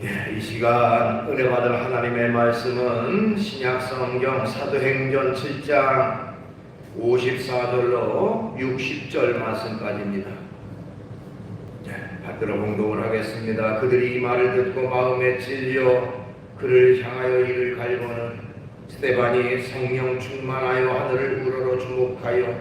이 시간 은혜 받을 하나님의 말씀은 신약성경 사도행전 7장 54절로 60절 말씀까지입니다. 받들어 봉독을 하겠습니다. 그들이 이 말을 듣고 마음에 찔려 그를 향하여 이를 갈고는 스데반이 성령 충만하여 하늘을 우러러 주목하여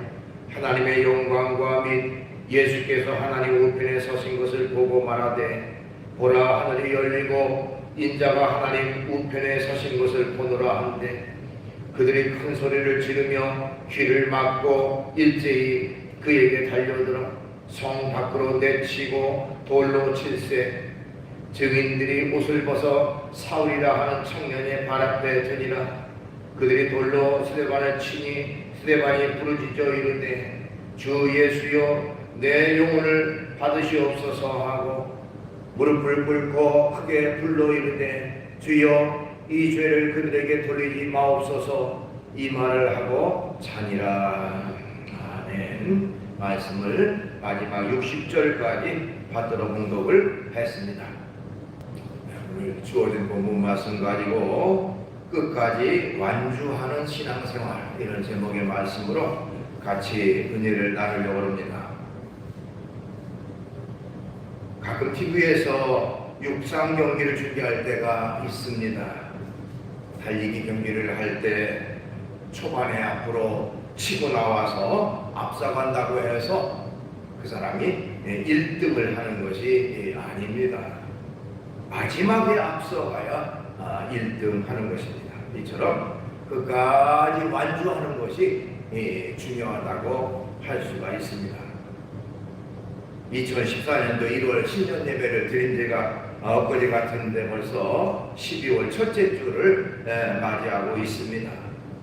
하나님의 영광과 및 예수께서 하나님 우편에 서신 것을 보고 말하되 보라, 하늘이 열리고 인자가 하나님 우편에 서신 것을 보노라 한데 그들이 큰 소리를 지르며 귀를 막고 일제히 그에게 달려들어 성 밖으로 내치고 돌로 칠세. 증인들이 옷을 벗어 사울이라 하는 청년의 발 앞에 드니라. 그들이 돌로 스데반을 치니 스데반이 부르짖어 이르되 주 예수여 내 영혼을 받으시옵소서 하고 무릎을 꿇고 크게 불러 이르되 주여 이 죄를 그들에게 돌리지 마옵소서 이 말을 하고 자니라. 아멘. 말씀을 마지막 60절까지 받들어 봉독을 했습니다. 오늘 주어진 본문 말씀 가지고 끝까지 완주하는 신앙생활, 이런 제목의 말씀으로 같이 은혜를 나누려고 합니다. 가끔 TV에서 육상 경기를 중계할 때가 있습니다. 달리기 경기를 할 때 초반에 앞으로 치고 나와서 앞서간다고 해서 그 사람이 1등을 하는 것이 아닙니다. 마지막에 앞서가야 1등 하는 것입니다. 이처럼 끝까지 완주하는 것이 중요하다고 할 수가 있습니다. 2014년도 1월 신년 예배를 드린 지가 엊그제 같은데 벌써 12월 첫째 주를 맞이하고 있습니다.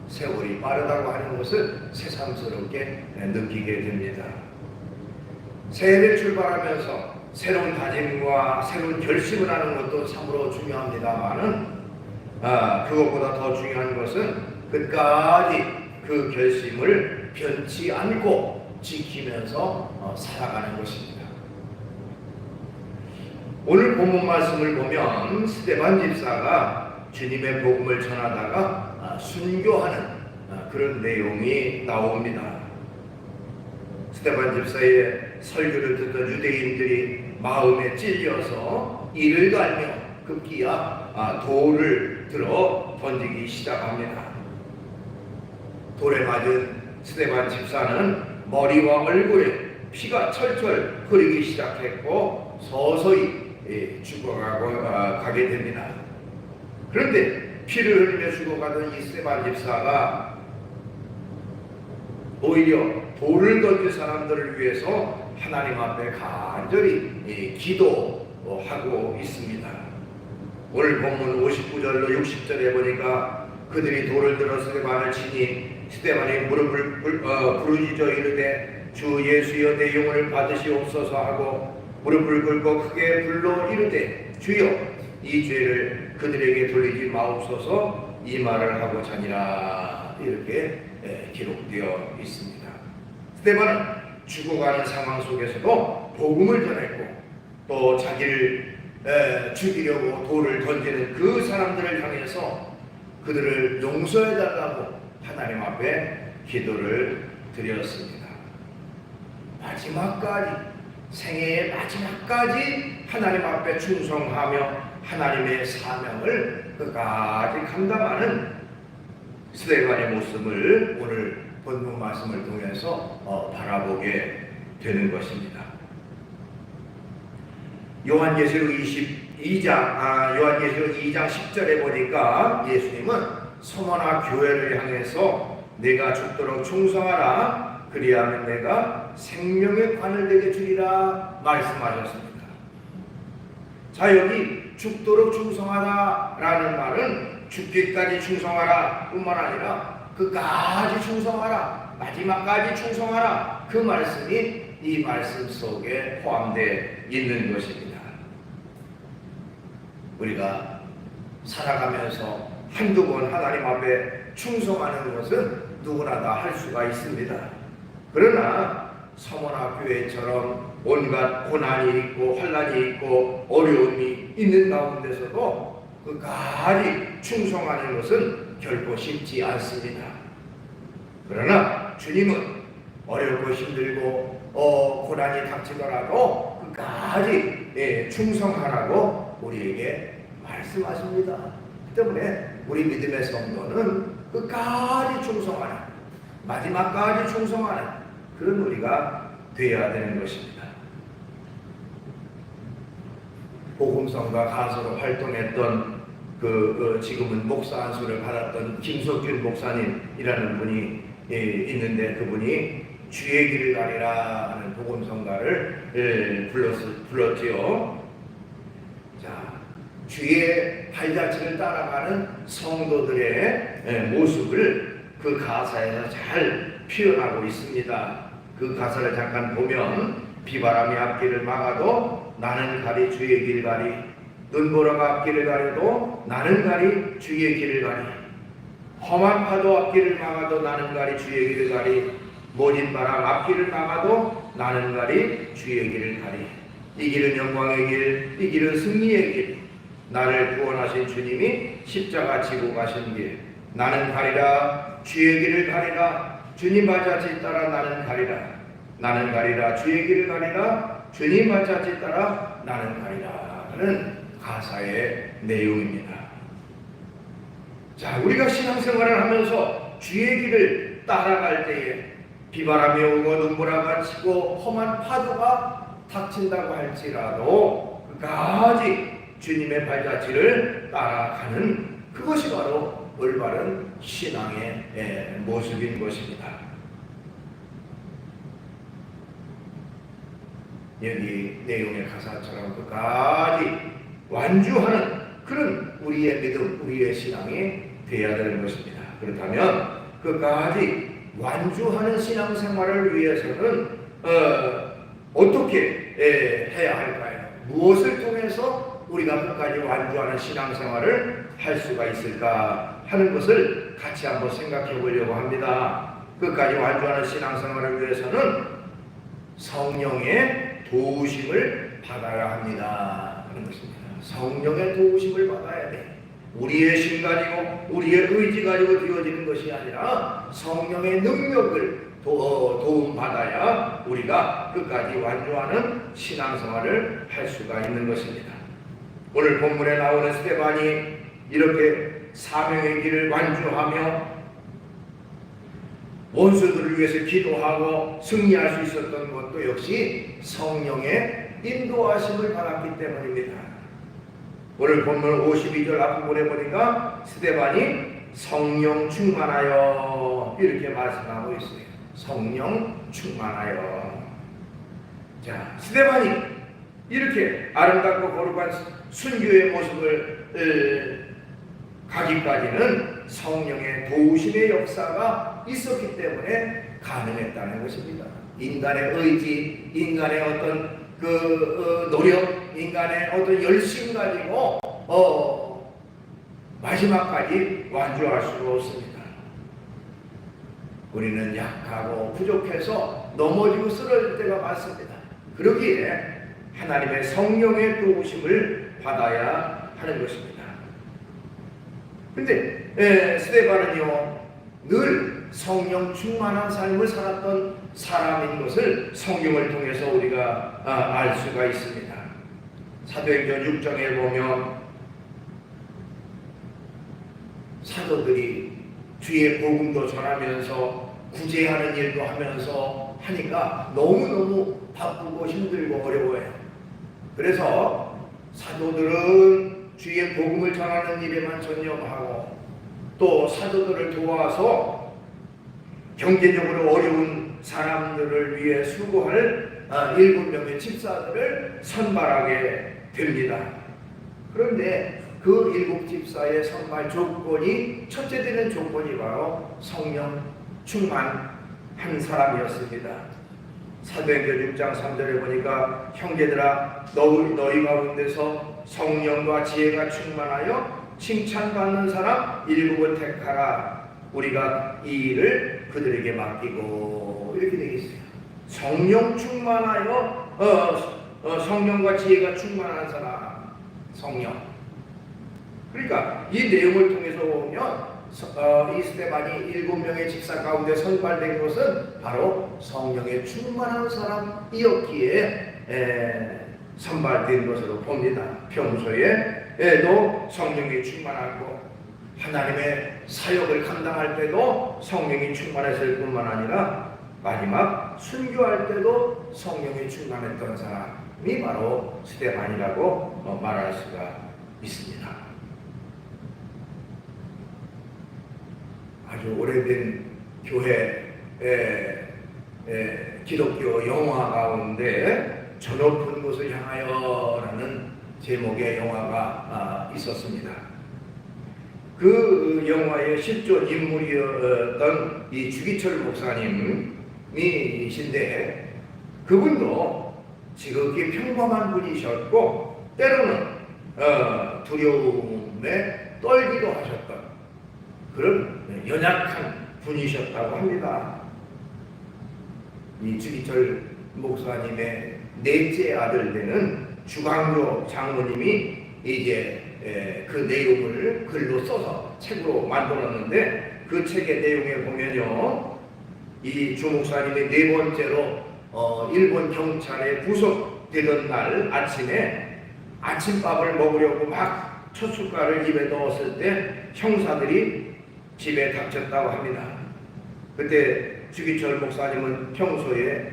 세월이 빠르다고 하는 것을 새삼스럽게 느끼게 됩니다. 새해를 출발하면서 새로운 다짐과 새로운 결심을 하는 것도 참으로 중요합니다만은 그것보다 더 중요한 것은 끝까지 그 결심을 변치 않고 지키면서 살아가는 것입니다. 오늘 본문 말씀을 보면 스데반 집사가 주님의 복음을 전하다가 순교하는 그런 내용이 나옵니다. 스데반 집사의 설교를 듣던 유대인들이 마음에 찔려서 이를 갈며 급기야 돌을 들어 던지기 시작합니다. 돌에 맞은 스데반 집사는 머리와 얼굴에 피가 철철 흐르기 시작했고 서서히 죽어가게 됩니다. 그런데 피를 흘리며 죽어가던 이 스데반 집사가 오히려 돌을 던질 사람들을 위해서 하나님 앞에 간절히 기도하고 있습니다. 오늘 본문 59절로 60절에 보니까 그들이 돌을 들어 스데반을 치니 스데반이 무릎을 부르짖어 이르되 주 예수여 내 영혼을 받으시옵소서 하고 무릎을 꿇고 크게 불러 이르되 주여 이 죄를 그들에게 돌리지 마옵소서 이 말을 하고 자니라. 이렇게 기록되어 있습니다. 스데반은 죽어가는 상황 속에서도 복음을 전했고 또 자기를 죽이려고 돌을 던지는 그 사람들을 향해서 그들을 용서해달라고 하나님 앞에 기도를 드렸습니다. 마지막까지, 생애의 마지막까지 하나님 앞에 충성하며 하나님의 사명을 끝까지 감당하는 스데반의 모습을 오늘 본문 말씀을 통해서 바라보게 되는 것입니다. 요한계시록 2장 10절에 보니까 예수님은 서머나 교회를 향해서 내가 죽도록 충성하라 그리하면 내가 생명의 관을 내게 주리라 말씀하셨습니다. 자, 여기 죽도록 충성하라라는 말은 죽기까지 충성하라 뿐만 아니라 끝까지 충성하라, 마지막까지 충성하라, 그 말씀이 이 말씀 속에 포함되어 있는 것입니다. 우리가 살아가면서 한두 번 하나님 앞에 충성하는 것은 누구나 다 할 수가 있습니다. 그러나 서머나 교회처럼 온갖 고난이 있고 환난이 있고 어려움이 믿음이 있는 가운데서도 끝까지 충성하는 것은 결코 쉽지 않습니다. 그러나 주님은 어렵고 힘들고 고난이 닥치더라도 끝까지 충성하라고 우리에게 말씀하십니다. 그 때문에 우리 믿음의 성도는 끝까지 충성하는, 마지막까지 충성하는 그런 우리가 되어야 되는 것입니다. 복음성가 가수로 활동했던 지금은 목사 안수를 받았던 김석균 목사님이라는 분이 있는데, 그분이 주의 길을 가리라 하는 복음성가를 불렀지요. 자, 주의 발자취를 따라가는 성도들의 모습을 그 가사에서 잘 표현하고 있습니다. 그 가사를 잠깐 보면, 비바람이 앞길을 막아도 나는 가리 주의 길 가리, 눈보라가 앞길을 가려도 나는 가리 주의 길을 가리, 험한 파도 앞길을 막아도 나는 가리 주의 길을 가리, 모진 바람 앞길을 막아도 나는 가리 주의 길을 가리. 이 길은 영광의 길, 이 길은 승리의 길, 나를 구원하신 주님이 십자가 지고 가신 길, 나는 가리라 주의 길을 가리라, 주님 발자취 따라 나는 가리라, 나는 가리라 주의 길을 가리라, 주님 발자취 따라 나는 가리라 하는 가사의 내용입니다. 자, 우리가 신앙생활을 하면서 주의 길을 따라갈 때에 비바람이 오고 눈보라가 치고 험한 파도가 닥친다고 할지라도 끝까지 주님의 발자취를 따라가는 그것이 바로 올바른 신앙의 모습인 것입니다. 여기 내용의 가사처럼 끝까지 완주하는 그런 우리의 믿음, 우리의 신앙이 되어야 되는 것입니다. 그렇다면 끝까지 완주하는 신앙생활을 위해서는 어떻게 해야 할까요? 무엇을 통해서 우리가 끝까지 완주하는 신앙생활을 할 수가 있을까 하는 것을 같이 한번 생각해 보려고 합니다. 끝까지 완주하는 신앙생활을 위해서는 성령의 도우심을 받아야 합니다 하는 것입니다. 성령의 도우심을 받아야 돼. 우리의 힘 가지고 우리의 의지 가지고 되어지는 것이 아니라 성령의 능력을 도움 받아야 우리가 끝까지 완주하는 신앙생활을 할 수가 있는 것입니다. 오늘 본문에 나오는 스데반이 이렇게 사명의 길을 완주하며 원수들을 위해서 기도하고 승리할 수 있었던 것도 역시 성령의 인도하심을 받았기 때문입니다. 오늘 본문 52절 앞부분에 보니까 스데반이 성령 충만하여 이렇게 말씀하고 있어요. 성령 충만하여. 자, 스데반이 이렇게 아름답고 거룩한 순교의 모습을 가기까지는 성령의 도우심의 역사가 있었기 때문에 가능했다는 것입니다. 인간의 의지, 인간의 어떤 노력, 인간의 어떤 열심 가지고 마지막까지 완주할 수가 없습니다. 우리는 약하고 부족해서 넘어지고 쓰러질 때가 많습니다. 그러기에 하나님의 성령의 도우심을 받아야 하는 것입니다. 그런데 스데반은요, 늘 성령 충만한 삶을 살았던 사람인 것을 성경을 통해서 우리가 알 수가 있습니다. 사도행전 6장에 보면 사도들이 주의 복음도 전하면서 구제하는 일도 하면서 하니까 너무너무 바쁘고 힘들고 어려워요. 그래서 사도들은 주의 복음을 전하는 일에만 전념하고 또 사도들을 도와서 경제적으로 어려운 사람들을 위해 수고할 7명의 집사들을 선발하게 됩니다. 그런데 그 7집사의 선발 조건이, 첫째 되는 조건이 바로 성령 충만한 사람이었습니다. 사도행전 6장 3절에 보니까 형제들아 너희 가운데서 성령과 지혜가 충만하여 칭찬받는 사람 7을 택하라. 우리가 이 일을 그들에게 맡기고, 이렇게 되겠어요. 성령 충만하여 성령과 지혜가 충만한 사람, 성령. 그러니까 이 내용을 통해서 보면 이 스데반이 7명의 집사 가운데 선발된 것은 바로 성령에 충만한 사람이었기에 선발된 것으로 봅니다. 평소에도 성령이 충만하고 하나님의 사역을 감당할 때도 성령이 충만했을 뿐만 아니라 마지막 순교할 때도 성령이 충만했던 사람이 바로 스데반이라고 말할 수가 있습니다. 아주 오래된 교회 기독교 영화 가운데 저 높은 곳을 향하여 라는 제목의 영화가 있었습니다. 그 영화의 실존 인물이었던 이 주기철 목사님이신데 그분도 지극히 평범한 분이셨고 때로는 두려움에 떨기도 하셨던 그런 연약한 분이셨다고 합니다. 이 주기철 목사님의 넷째 아들 되는 주광조 장로님이 이제 그 내용을 글로 써서 책으로 만들었는데 그 책의 내용에 보면요, 이 주 목사님이 네 번째로 일본 경찰에 구속되던 날 아침에 아침밥을 먹으려고 막 첫 숟갈을 입에 넣었을 때 형사들이 집에 닥쳤다고 합니다. 그때 주기철 목사님은 평소에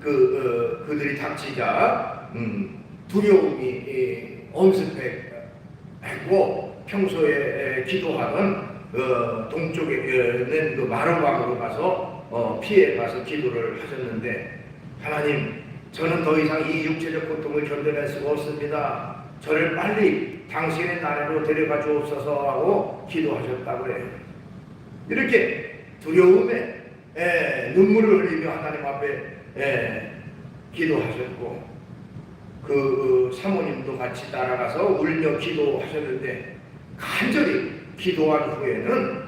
그들이 닥치자 두려움이 엄습했고 평소에 기도하던 동쪽에 있는 그 마루방으로 가서 피해 가서 기도를 하셨는데, 하나님, 저는 더 이상 이 육체적 고통을 견뎌낼 수가 없습니다. 저를 빨리 당신의 나라로 데려가 주옵소서 하고 기도하셨다고 해요. 이렇게 두려움에 눈물을 흘리며 하나님 앞에 기도하셨고, 그 사모님도 같이 따라가서 울며 기도하셨는데, 간절히 기도한 후에는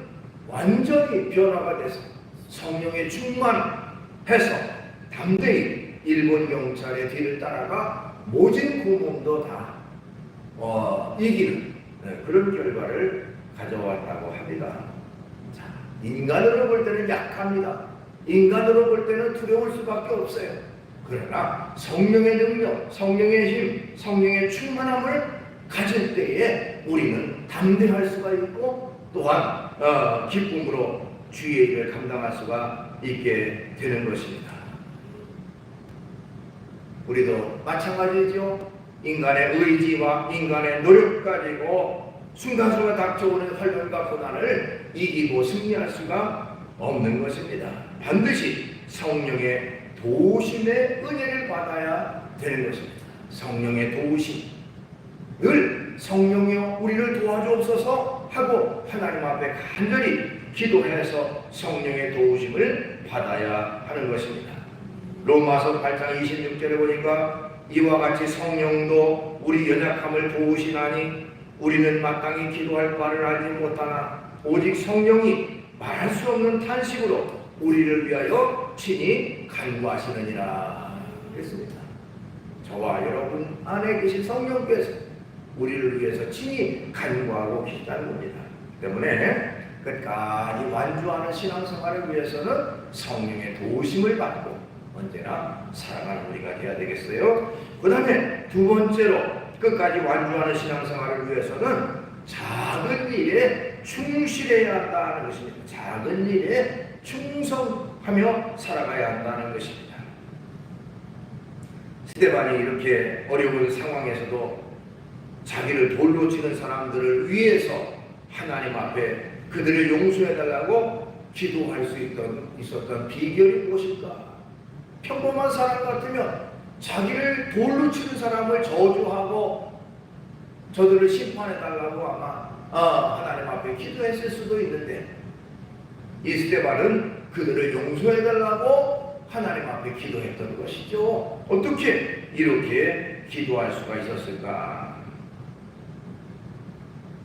완전히 변화가 돼서 성령에 충만해서 담대히 일본 경찰의 뒤를 따라가 모진 고문도 다 이기는 그런 결과를 가져왔다고 합니다. 자, 인간으로 볼 때는 약합니다. 인간으로 볼 때는 두려울 수밖에 없어요. 그러나 성령의 능력, 성령의 힘, 성령의 충만함을 가질 때에 우리는 담대할 수가 있고 또한 기쁨으로 주의 일을 감당할 수가 있게 되는 것입니다. 우리도 마찬가지죠. 인간의 의지와 인간의 노력 가지고 순간순간 닥쳐오는 환란과 고난을 이기고 승리할 수가 없는 것입니다. 반드시 성령의 도우심의 은혜를 받아야 되는 것입니다. 성령의 도우심, 늘 성령이여 우리를 도와주옵소서 하고 하나님 앞에 간절히 기도해서 성령의 도우심을 받아야 하는 것입니다. 로마서 8장 26절에 보니까 이와 같이 성령도 우리 연약함을 도우시나니 우리는 마땅히 기도할 바를 알지 못하나 오직 성령이 말할 수 없는 탄식으로 우리를 위하여 친히 간구하시느니라 그랬습니다. 저와 여러분 안에 계신 성령께서 우리를 위해서 친히 간구하고 계시다는 겁니다. 때문에 끝까지 완주하는 신앙생활을 위해서는 성령의 도우심을 받고 언제나 살아가는 우리가 되어야 되겠어요. 그 다음에 두 번째로 끝까지 완주하는 신앙생활을 위해서는 작은 일에 충실해야 한다는 것입니다. 작은 일에 충성하며 살아가야 한다는 것입니다. 스데반이 이렇게 어려운 상황에서도 자기를 돌로 치는 사람들을 위해서 하나님 앞에 그들을 용서해달라고 기도할 수 있었던 비결이 무엇일까? 평범한 사람 같으면 자기를 돌로 치는 사람을 저주하고 저들을 심판해달라고 아마 하나님 앞에 기도했을 수도 있는데, 이 스데반은 그들을 용서해달라고 하나님 앞에 기도했던 것이죠. 어떻게 이렇게 기도할 수가 있었을까?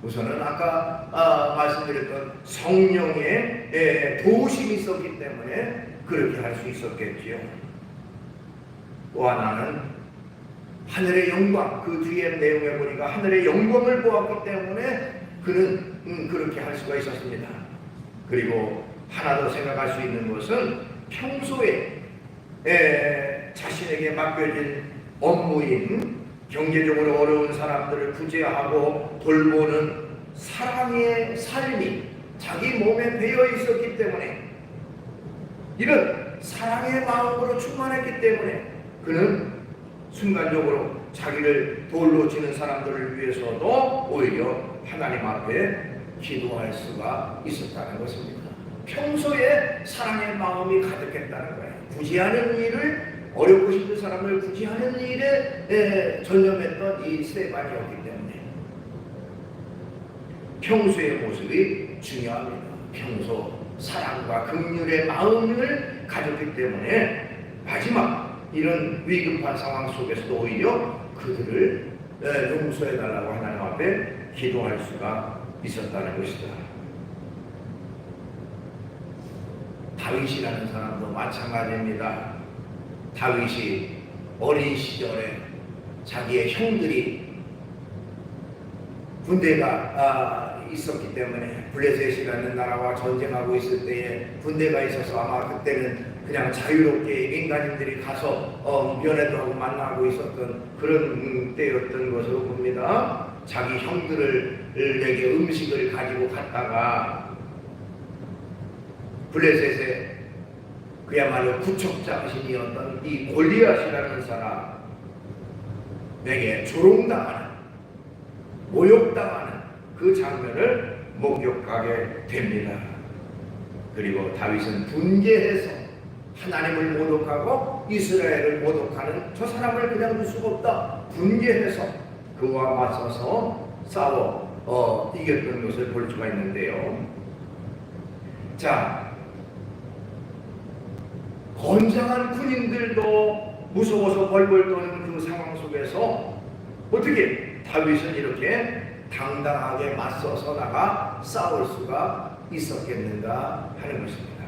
우선은 아까 말씀드렸던 성령의 도우심이 있었기 때문에 그렇게 할 수 있었겠지요. 또 하나는 하늘의 영광, 그 뒤에 내용에 보니까 하늘의 영광을 보았기 때문에 그는 그렇게 할 수가 있었습니다. 그리고 하나 더 생각할 수 있는 것은 평소에 자신에게 맡겨진 업무인 경제적으로 어려운 사람들을 구제하고 돌보는 사랑의 삶이 자기 몸에 배어 있었기 때문에, 이런 사랑의 마음으로 충만했기 때문에 그는 순간적으로 자기를 돌로 치는 사람들을 위해서도 오히려 하나님 앞에 기도할 수가 있었다는 것입니다. 평소에 사랑의 마음이 가득했다는 거예요. 구제하는 일을, 어렵고 싶은 사람을 구제하는 일에 전념했던 이 스데반이었기 때문에 평소의 모습이 중요합니다. 평소 사랑과 긍휼의 마음을 가졌기 때문에 마지막 이런 위급한 상황 속에서도 오히려 그들을 용서해달라고 하나님 앞에 기도할 수가 있었다는 것이다. 다윗이라는 사람도 마찬가지입니다. 다윗이 어린 시절에 자기의 형들이 군대가 있었기 때문에, 블레셋이라는 나라와 전쟁하고 있을 때에 군대가 있어서 아마 그때는 그냥 자유롭게 민간인들이 가서 면회도 하고 만나고 있었던 그런 때였던 것으로 봅니다. 자기 형들에게 음식을 가지고 갔다가 블레셋의 그야말로 구척장신이었던 이 골리앗이라는 사람에게 조롱당하는, 모욕당하는 그 장면을 목격하게 됩니다. 그리고 다윗은 분개해서 하나님을 모독하고 이스라엘을 모독하는 저 사람을 그냥 둘 수가 없다, 분개해서 그와 맞서서 싸워 이겼던 것을 볼 수가 있는데요. 자, 건장한 군인들도 무서워서 벌벌 떠는 그 상황 속에서 어떻게 다윗은 이렇게 당당하게 맞서서 나가 싸울 수가 있었겠는가 하는 것입니다.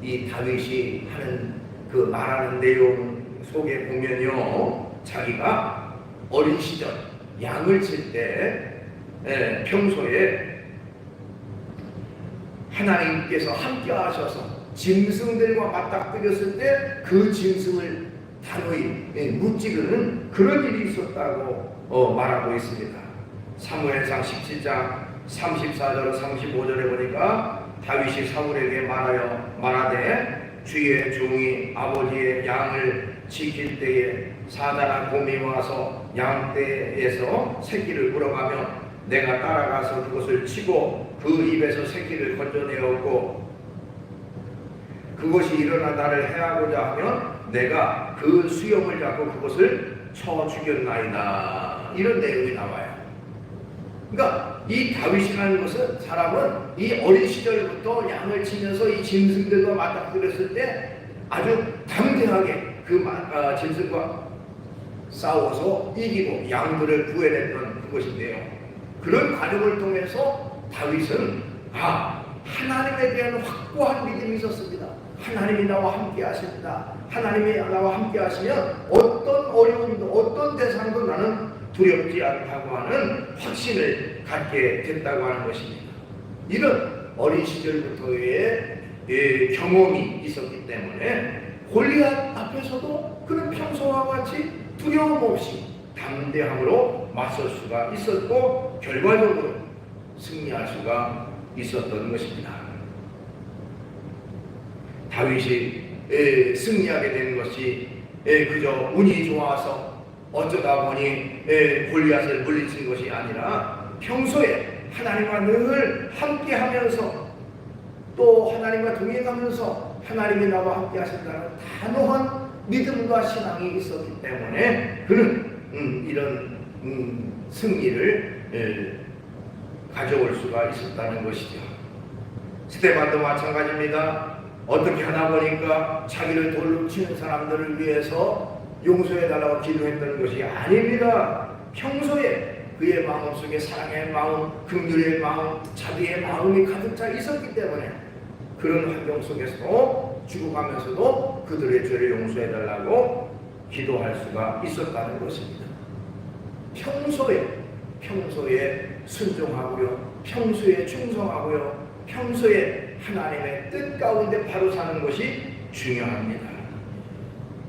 이 다윗이 하는 그 말하는 내용 속에 보면요, 자기가 어린 시절 양을 칠 때 평소에 하나님께서 함께 하셔서 짐승들과 맞닥뜨렸을 때 그 짐승을 단호히 무찌르는 그런 일이 있었다고 말하고 있습니다. 사무엘상 17장 34절 35절에 보니까 다윗이 사울에게 말하되 주의 종이 아버지의 양을 지킬 때에 사자나 곰이 와서 양떼에서 새끼를 물어가며 내가 따라가서 그것을 치고 그 입에서 새끼를 건져내었고 그것이 일어나 나를 해하고자 하면 내가 그 수염을 잡고 그것을 쳐 죽였나이다. 이런 내용이 나와요. 그러니까 이 다윗이라는 것은, 사람은 이 어린 시절부터 양을 치면서 이 짐승들과 맞닥뜨렸을 때 아주 당대하게 그 짐승과 싸워서 이기고 양들을 구해냈던 그것인데요. 그런 과정을 통해서 다윗은 하나님에 대한 확고한 믿음이 있었습니다. 하나님이 나와 함께 하십니다. 하나님이 나와 함께 하시면 어떤 어려움도 어떤 대상도 나는 두렵지 않다고 하는 확신을 갖게 됐다고 하는 것입니다. 이런 어린 시절부터의 경험이 있었기 때문에 골리앗 앞에서도 그런 평소와 같이 두려움 없이 담대함으로 맞설 수가 있었고 결과적으로 승리할 수가 있었던 것입니다. 다윗이 승리하게 된 것이 그저 운이 좋아서 어쩌다 보니 골리앗을 물리친 것이 아니라 평소에 하나님과 늘 함께하면서 또 하나님과 동행하면서 하나님이 나와 함께 하신다는 단호한 믿음과 신앙이 있었기 때문에 그는 이런 승리를 가져올 수가 있었다는 것이죠. 스데반도 마찬가지입니다. 어떻게 하나 보니까 자기를 돌로 치는 사람들을 위해서 용서해달라고 기도했던 것이 아닙니다. 평소에 그의 마음속에 사랑의 마음, 긍휼의 마음, 자비의 마음이 가득 차 있었기 때문에 그런 환경 속에서 죽어가면서도 그들의 죄를 용서해달라고 기도할 수가 있었다는 것입니다. 평소에 순종하고요, 평소에 충성하고요, 평소에 하나님의 뜻 가운데 바로 사는 것이 중요합니다.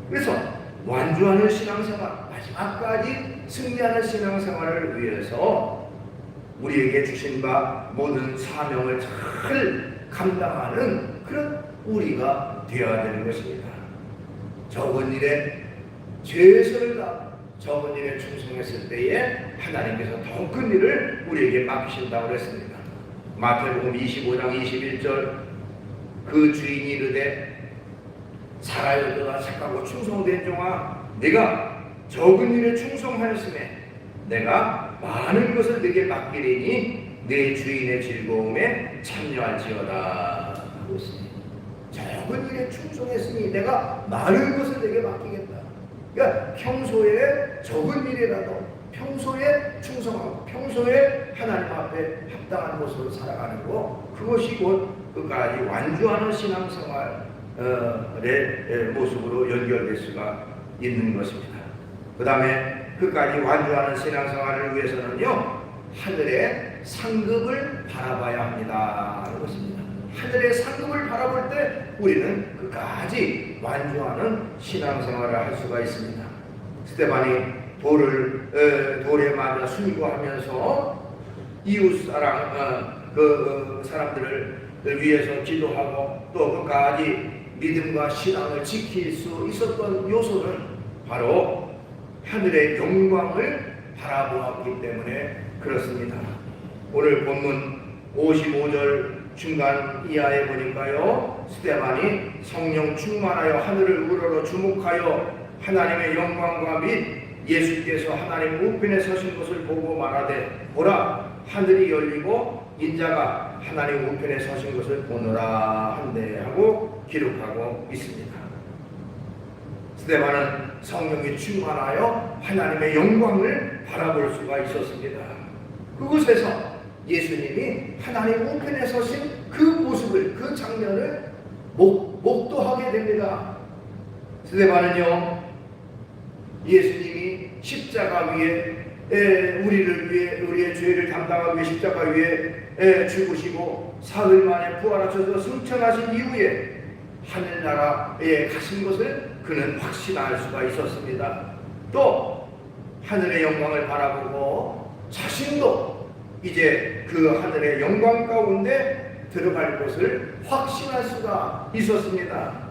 그래서 완주하는 신앙생활, 마지막까지 승리하는 신앙생활을 위해서 우리에게 주신 바 모든 사명을 잘 감당하는 그런 우리가 되어야 되는 것입니다. 적은 일에 최선을 다 적은 일에 충성했을 때에 하나님께서 더 큰 일을 우리에게 맡기신다고 했습니다. 마태복음 25장 21절, 그 주인이 이르되 살아있도다 착하고 충성된 종아, 내가 적은 일에 충성하였으면 내가 많은 것을 네게 맡기리니 내 주인의 즐거움에 참여할지어다 하고 있습니다. 적은 일에 충성했으니 내가 많은 것을 네게 맡기겠다. 그러니까 평소에 적은 일이라도 평소에 충성하고 평소에 하나님 앞에 합당한 모습으로 살아가는 것, 그것이 곧 끝까지 완주하는 신앙생활의 모습으로 연결될 수가 있는 것입니다. 그 다음에 끝까지 완주하는 신앙생활을 위해서는요, 하늘의 상급을 바라봐야 합니다 하는 것입니다. 하늘의 상급을 바라볼 때 우리는 끝까지 완주하는 신앙생활을 할 수가 있습니다. 스데반이 돌에 맞아 순교하면서 이웃사랑 그 사람들을 위해서 기도하고 또 끝까지 믿음과 신앙을 지킬 수 있었던 요소는 바로 하늘의 영광을 바라보았기 때문에 그렇습니다. 오늘 본문 55절 중간 이하에 보니까요, 스데반이 성령 충만하여 하늘을 우러러 주목하여 하나님의 영광과 및 예수께서 하나님 우편에 서신 것을 보고 말하되, 보라, 하늘이 열리고 인자가 하나님 우편에 서신 것을 보노라 한대 하고 기록하고 있습니다. 스데반은 성령이 충만하여 하나님의 영광을 바라볼 수가 있었습니다. 그곳에서 예수님이 하나님 우편에 서신 그 모습을, 그 장면을 목도하게 됩니다. 스데반은요, 예수님이 십자가 위에 우리를 위해, 우리의 죄를 담당하기 위해 십자가 위에 죽으시고 사흘 만에 부활하셔서 승천하신 이후에 하늘나라에 가신 것을 그는 확신할 수가 있었습니다. 또 하늘의 영광을 바라보고 자신도 이제 그 하늘의 영광 가운데 들어갈 것을 확신할 수가 있었습니다.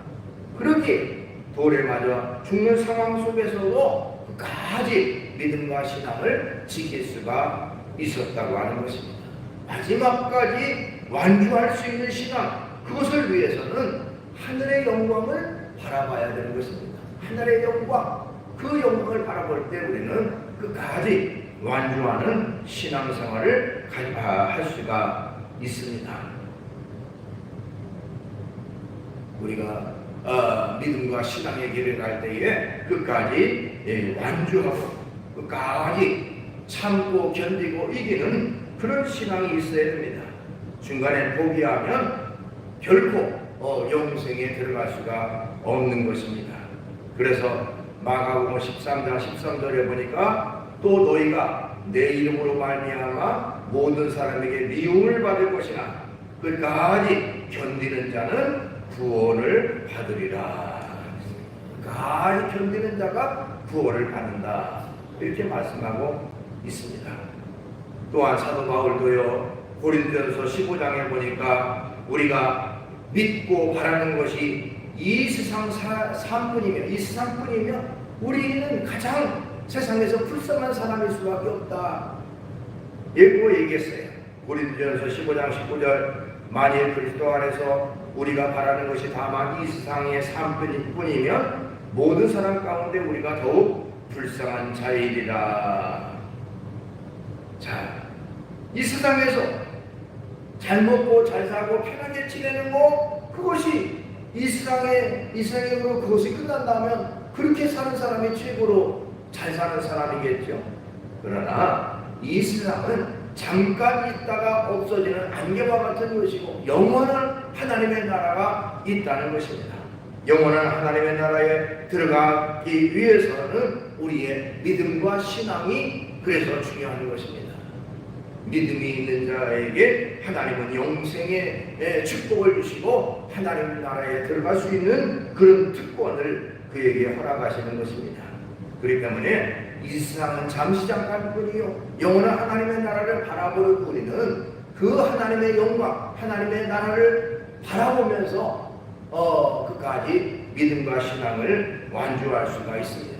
그러기에 돌에 맞아 죽는 상황 속에서도 끝까지 믿음과 신앙을 지킬 수가 있었다고 하는 것입니다. 마지막까지 완주할 수 있는 신앙, 그것을 위해서는 하늘의 영광을 바라봐야 되는 것입니다. 하늘의 영광, 그 영광을 바라볼 때 우리는 끝까지 완주하는 신앙생활을 할 수가 있습니다. 우리가 믿음과 신앙의 길을 갈 때에 끝까지 완주하고 끝까지 참고 견디고 이기는 그런 신앙이 있어야 됩니다. 중간에 포기하면 결코 영생에 들어갈 수가 없는 것입니다. 그래서 마가복음 13장 13절에 보니까 또 너희가 내 이름으로 말미암아 모든 사람에게 미움을 받을 것이나 끝까지 견디는 자는 구원을 받으리라. 끝까지 견디는 자가 구원을 받는다, 이렇게 말씀하고 있습니다. 또한 사도 바울도요, 고린도전서 15장에 보니까 우리가 믿고 바라는 것이 이 세상 삶뿐이며 우리는 가장 세상에서 불쌍한 사람일 수밖에 없다, 예고 얘기했어요. 고린도전서 15장 19절, 만일 그리스도 안에서 우리가 바라는 것이 다만 이 세상의 삶뿐이면 모든 사람 가운데 우리가 더욱 불쌍한 자이리라. 자, 이 세상에서 잘 먹고 잘 살고 편하게 지내는 것, 그것이 이 세상으로 그것이 끝난다면 그렇게 사는 사람이 최고로 잘 사는 사람이겠죠. 그러나 이 세상은 잠깐 있다가 없어지는 안개와 같은 것이고 영원한 하나님의 나라가 있다는 것입니다. 영원한 하나님의 나라에 들어가기 위해서는 우리의 믿음과 신앙이 그래서 중요한 것입니다. 믿음이 있는 자에게 하나님은 영생의 축복을 주시고 하나님 나라에 들어갈 수 있는 그런 특권을 그에게 허락하시는 것입니다. 그렇기 때문에 이 세상은 잠시 잠깐 뿐이요 영원한 하나님의 나라를 바라볼 우리는 그 하나님의 영광, 하나님의 나라를 바라보면서 끝까지 믿음과 신앙을 완주할 수가 있습니다.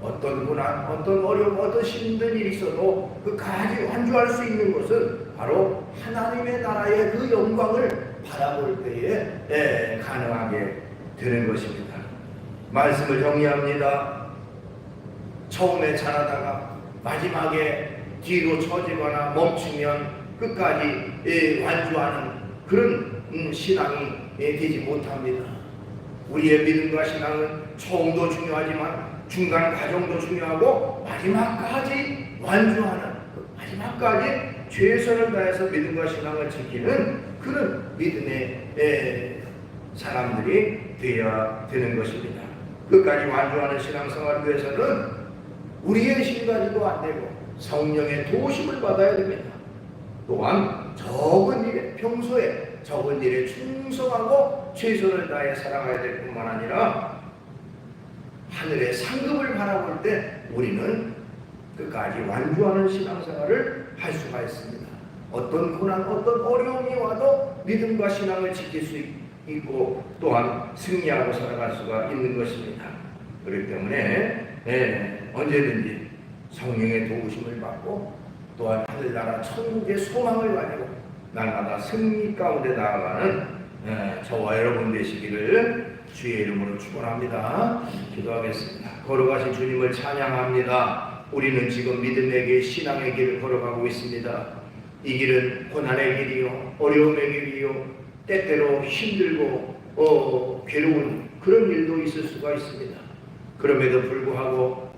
어떤 고난, 어떤 어려움, 어떤 힘든 일이 있어도 끝까지 완주할 수 있는 것은 바로 하나님의 나라의 그 영광을 바라볼 때에 가능하게 되는 것입니다. 말씀을 정리합니다. 처음에 잘하다가 마지막에 뒤로 처지거나 멈추면 끝까지 완주하는 그런 신앙이 되지 못합니다. 우리의 믿음과 신앙은 처음도 중요하지만 중간 과정도 중요하고 마지막까지 완주하는 마지막까지 최선을 다해서 믿음과 신앙을 지키는 그런 믿음의 사람들이 되어야 되는 것입니다. 끝까지 완주하는 신앙생활을 위해서는 우리의 힘 가지고 안 되고 성령의 도우심을 받아야 됩니다. 또한 적은 일에 평소에 적은 일에 충성하고 최선을 다해 살아가야 될 뿐만 아니라 하늘의 상급을 바라볼 때 우리는 끝까지 완주하는 신앙생활을 할 수가 있습니다. 어떤 고난, 어떤 어려움이 와도 믿음과 신앙을 지킬 수 있고 또한 승리하고 살아갈 수가 있는 것입니다. 그렇기 때문에 언제든지 성령의 도우심을 받고 또한 하늘나라 천국의 소망을 가지고 날마다 승리 가운데 나아가는 저와 여러분 되시기를 주의 이름으로 축원합니다. 기도하겠습니다. 걸어가신 주님을 찬양합니다. 우리는 지금 믿음의 길, 신앙의 길을 걸어가고 있습니다. 이 길은 고난의 길이요, 어려움의 길이요, 때때로 힘들고 괴로운 그런 일도 있을 수가 있습니다. 그럼에도 불구하고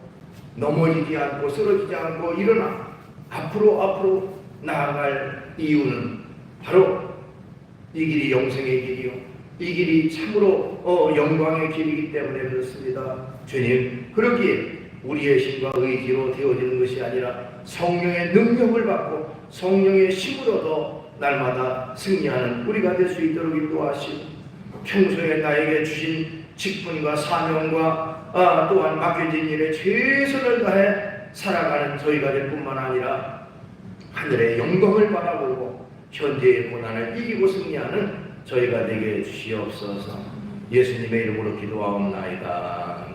넘어지지 않고 쓰러지지 않고 일어나 앞으로 나아갈 이유는 바로 이 길이 영생의 길이요, 이 길이 참으로 영광의 길이기 때문에 그렇습니다. 주님, 그러기에 우리의 힘과 의지로 되어지는 것이 아니라 성령의 능력을 받고 성령의 힘으로도 날마다 승리하는 우리가 될 수 있도록 인도하시고 평소에 나에게 주신 직분과 사명과 또한 맡겨진 일에 최선을 다해 살아가는 저희가 될 뿐만 아니라 하늘의 영광을 바라보고 현재의 고난을 이기고 승리하는 저희가 되게 주시옵소서. 예수님의 이름으로 기도하옵나이다.